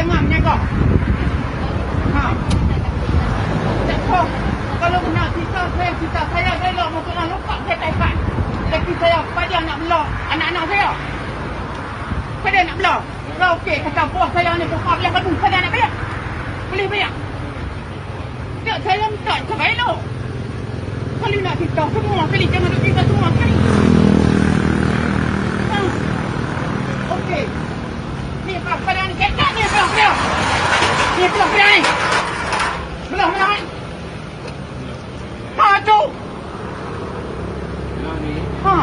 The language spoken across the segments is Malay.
jangan menjaga. Ha. Tak apa. Kalau nak cerita saya rela untuk nak lupa saya taifan. Laki saya pada nak belah anak-anak saya. Pada nak belah. Kalau okey kata buah saya ni bukan boleh kabur, saya nak bayar. Boleh bayar. Tak, saya minta cerai lo. Kalau nak cerita semua kali jangan duk cerita semua kali. Ha. Okey. Ni pada ni kata ni belah. Ni belah ni. Belah mana ni? Ha tu. Ha.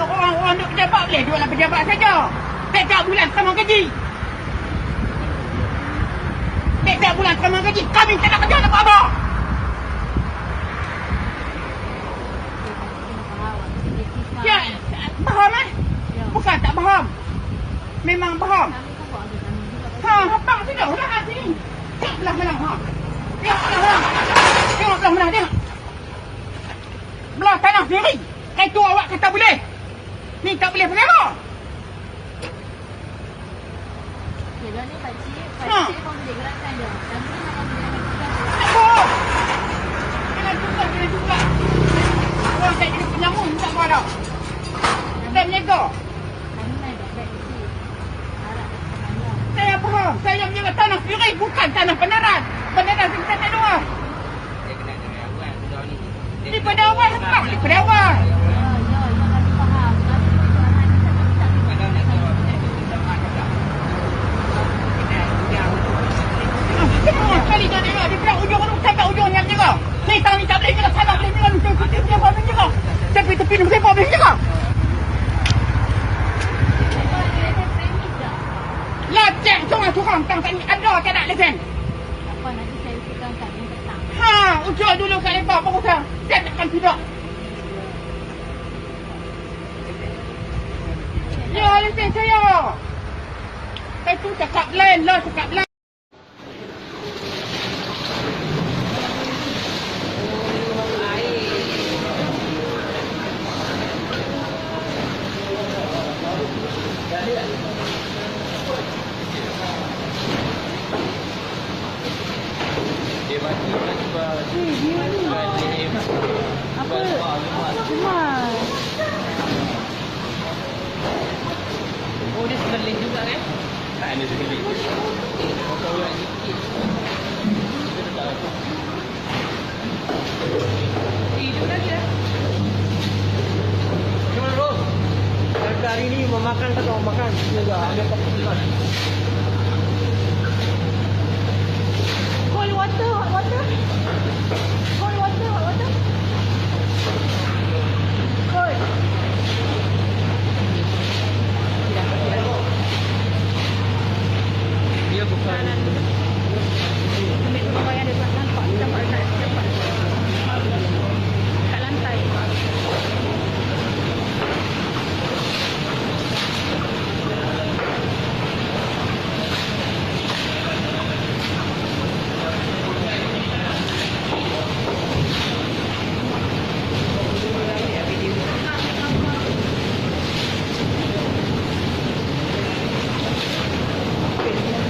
Orang duk pejabat boleh jualan pejabat saja. Setiap bulan sama gaji. Setiap bulan sama gaji. Kami tak nak kerja nak buat apa? Ya, faham eh? Bukan tak faham. Memang faham. Ha, habang sudah lah sini. Tengok belah mana ha. Tengok belah mana. Tengok belah mana tengok. Belah tanah sendiri. Itu awak kata boleh. Ni tak boleh berapa? Kira ni pakcik pun boleh gerakkan je. Tapi ni nak boleh apa? Kena juga. Orang tak jadi penyamun tak apa dah. Dan menjaga. kami main baik-baik kecil. Harap tak panjang. Saya faham. Saya menjaga tanah sendiri bukan tanah beneran. Beneran kita tak luar. Ni pada awal sebab ni pada awal. Kami faham. Kami pun jualan ni tapi tak Semua sekali dah dengar. Dia bilang ujung orang sampai ujung yang menjaga. Ni tanah ni tak boleh jaga. Tanah boleh jaga. Tepi boleh jaga. Tepi ni saya boleh jaga. Lacak seorang-seorang tang tak ada tak nak lesen. apa nanti saya usulkan kat dia petang. Ha, ucap dulu kat lebar baru saya. Saya takkan tidak. Ya, lesen saya. Saya tu cakap lain lah, cakap lain. Apa? Cuma Oh, dia sebelah juga kan? Tak ada sebelah. Kau ulang sikit. Hidup lagi dah. Macam mana, bro? Hari ni memakan ke tak makan? Dia dah ambil keputusan. cold water, hot water. Cold water, hot water. Cold. Dia bukan. Ambil rumah yang dia nampak dapat kat lantai.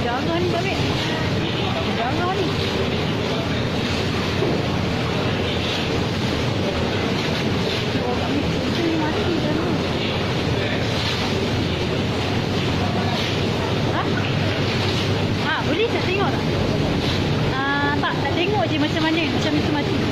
Jangan ni, Babek. Jangan ni. Oh, kami ni mati dah ni. Ha? Ha, boleh tak tengok tak? Tak tengok je macam mana. Macam itu mati.